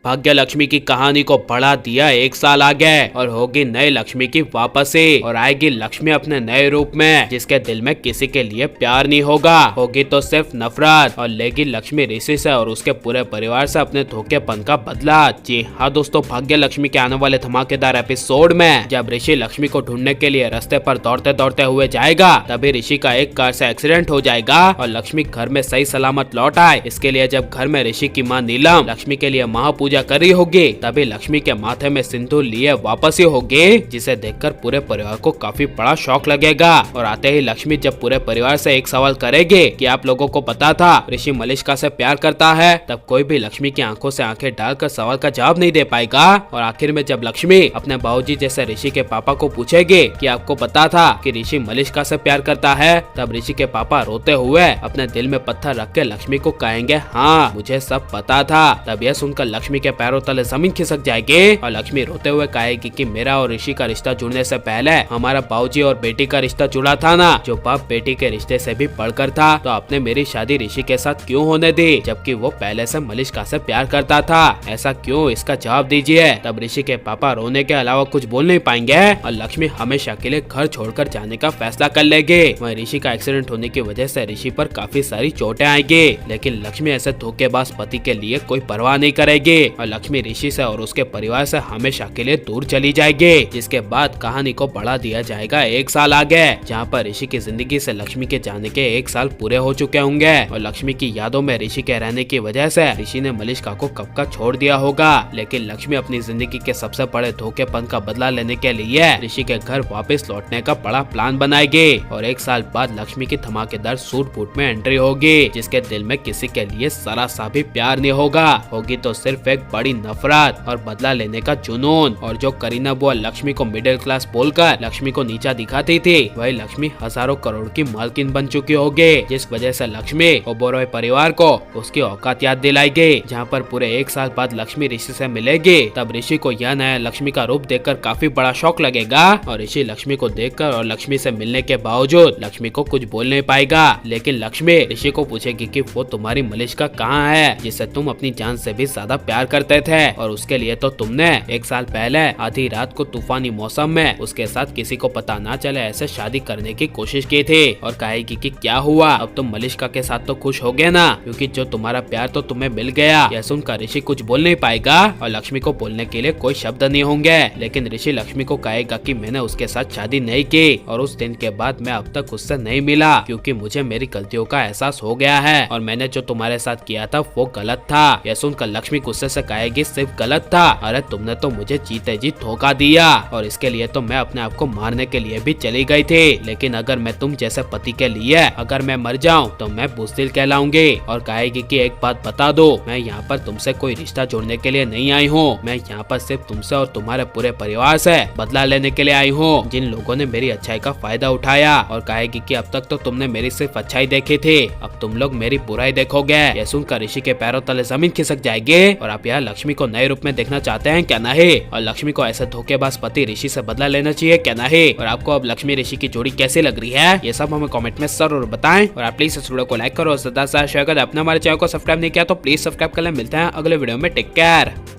भाग्य लक्ष्मी की कहानी को बढ़ा दिया 1 साल आगे और होगी नई लक्ष्मी की वापसी और आएगी लक्ष्मी अपने नए रूप में, जिसके दिल में किसी के लिए प्यार नहीं होगा, होगी तो सिर्फ नफरत, और लेगी लक्ष्मी ऋषि से और उसके पूरे परिवार से अपने धोखेपन का बदला। जी हाँ दोस्तों, भाग्य लक्ष्मी के आने वाले धमाकेदार एपिसोड में जब ऋषि लक्ष्मी को ढूंढने के लिए रास्ते पर दौड़ते दौड़ते हुए जाएगा, तभी ऋषि का एक कार से एक्सीडेंट हो जाएगा और लक्ष्मी घर में सही सलामत लौट आए। इसके लिए जब घर में ऋषि की माँ नीलम लक्ष्मी के लिए महापूजा कर रही होगी, तभी लक्ष्मी के माथे में सिंदूर लिए वापस ही होगी, जिसे देखकर पूरे परिवार को काफी बड़ा शौक लगेगा। और आते ही लक्ष्मी जब पूरे परिवार से एक सवाल करेगी कि आप लोगों को पता था ऋषि मलिष्का से प्यार करता है, तब कोई भी लक्ष्मी की आंखों से आंखें डालकर सवाल का जवाब नहीं दे पाएगा। और आखिर में जब लक्ष्मी अपने बाबूजी जैसे ऋषि के पापा को पूछेगी कि आपको पता था कि ऋषि मलिष्का से प्यार करता है, तब ऋषि के पापा रोते हुए अपने दिल में पत्थर रख के लक्ष्मी को कहेंगे हाँ मुझे सब पता था। तब यह सुनकर लक्ष्मी के पैरों तले जमीन खिसक जाएगी और लक्ष्मी रोते हुए कहेगी कि मेरा और ऋषि का रिश्ता जुड़ने से पहले हमारा बाबूजी और बेटी का रिश्ता जुड़ा था ना, जो बाप बेटी के रिश्ते से भी बढ़कर था, तो आपने मेरी शादी ऋषि के साथ क्यों होने दी, जबकि वो पहले से मलिष्का से प्यार करता था, ऐसा क्यों, इसका जवाब दीजिए। तब ऋषि के पापा रोने के अलावा कुछ बोल नहीं पाएंगे और लक्ष्मी हमेशा के लिए घर छोड़कर जाने का फैसला कर लेगी। वहीं ऋषि का एक्सीडेंट होने की वजह से ऋषि पर काफी सारी चोटें आएगी, लेकिन लक्ष्मी ऐसे धोखेबाज पति के लिए कोई परवाह नहीं करेगी और लक्ष्मी ऋषि से और उसके परिवार से हमेशा के लिए दूर चली जाएगी। जिसके बाद कहानी को बढ़ा दिया जाएगा 1 साल आगे, जहाँ पर ऋषि की जिंदगी से लक्ष्मी के जाने के 1 साल पूरे हो चुके होंगे और लक्ष्मी की यादों में ऋषि के रहने की वजह से ऋषि ने मलिष्का को कब का छोड़ दिया होगा। लेकिन लक्ष्मी अपनी जिंदगी के सबसे बड़े धोखेपन का बदला लेने के लिए ऋषि के घर वापस लौटने का बड़ा प्लान बनाएगी और 1 साल बाद लक्ष्मी की धमाकेदार सूट बूट में एंट्री होगी, जिसके दिल में किसी के लिए जरा सा भी प्यार नहीं होगा, होगी तो सिर्फ एक बड़ी नफरत और बदला लेने का जुनून। और जो करीना बुआ लक्ष्मी को मिडिल क्लास बोलकर लक्ष्मी को नीचा दिखाती थी, वही लक्ष्मी हजारों करोड़ की मालकिन बन चुकी होगी, जिस वजह से लक्ष्मी ओबेरॉय परिवार को उसकी औकात याद दिलाएगी। जहाँ पर पूरे 1 साल बाद लक्ष्मी ऋषि से मिलेगी, तब ऋषि को यह नया लक्ष्मी का रूप देखकर काफी बड़ा शौक लगेगा और ऋषि लक्ष्मी को देखकर और लक्ष्मी से मिलने के बावजूद लक्ष्मी को कुछ बोल नहीं पाएगा। लेकिन लक्ष्मी ऋषि को पूछेगी कि वो तुम्हारी मलिष्का कहाँ है, जिसे तुम अपनी जान से भी ज्यादा प्यार करते थे, और उसके लिए तो तुमने 1 साल पहले आधी रात को तूफानी मौसम में उसके साथ किसी को पता ना चले ऐसे शादी करने की कोशिश की थी। और कहेगी कि क्या हुआ, अब तुम मलिष्का के साथ तो खुश हो गए ना, क्योंकि जो तुम्हारा प्यार तो तुम्हें मिल गया। यह सुनकर ऋषि कुछ बोल नहीं पाएगा और लक्ष्मी को बोलने के लिए कोई शब्द नहीं होंगे। लेकिन ऋषि लक्ष्मी को कहेगा कि मैंने उसके साथ शादी नहीं की और उस दिन के बाद मैं अब तक उससे नहीं मिला, क्योंकि मुझे मेरी गलतियों का एहसास हो गया है और मैंने जो तुम्हारे साथ किया था वो गलत था। यह सुनकर लक्ष्मी गुस्से से कहेगी सिर्फ गलत था, अरे तुमने तो मुझे जीते जी धोखा दिया और इसके लिए तो मैं अपने आप को मारने के लिए भी चली गई थी। लेकिन अगर मैं तुम जैसे पति के लिए अगर मैं मर जाऊं तो मैं बुज़दिल कहलाऊंगी। और कहेगी कि एक बात बता दो, मैं यहाँ पर तुमसे कोई रिश्ता जोड़ने के लिए नहीं आई हूँ, मैं यहाँ पर सिर्फ तुमसे और तुम्हारे पूरे परिवार से बदला लेने के लिए आई हूँ, जिन लोगों ने मेरी अच्छाई का फायदा उठाया। और कहेगी कि अब तक तो तुमने मेरी सिर्फ अच्छाई देखी थी, अब तुम लोग मेरी बुराई देखोगे। यह सुनकर ऋषि के पैरों तले जमीन खिसक जाएगी। और आप यहाँ लक्ष्मी को नए रूप में देखना चाहते हैं क्या नहीं, और लक्ष्मी को ऐसे धोखेबाज पति ऋषि से बदला लेना चाहिए क्या नहीं, और आपको अब लक्ष्मी ऋषि की जोड़ी कैसी लग रही है, ये सब हमें कमेंट में जरूर बताएं। और आप प्लीज इस वीडियो को लाइक करो और ज्यादा से शेयर करो। आपने हमारे चैनल को सब्सक्राइब नहीं किया तो प्लीज सब्सक्राइब कर ले। मिलते हैं अगले वीडियो में, टेक केयर।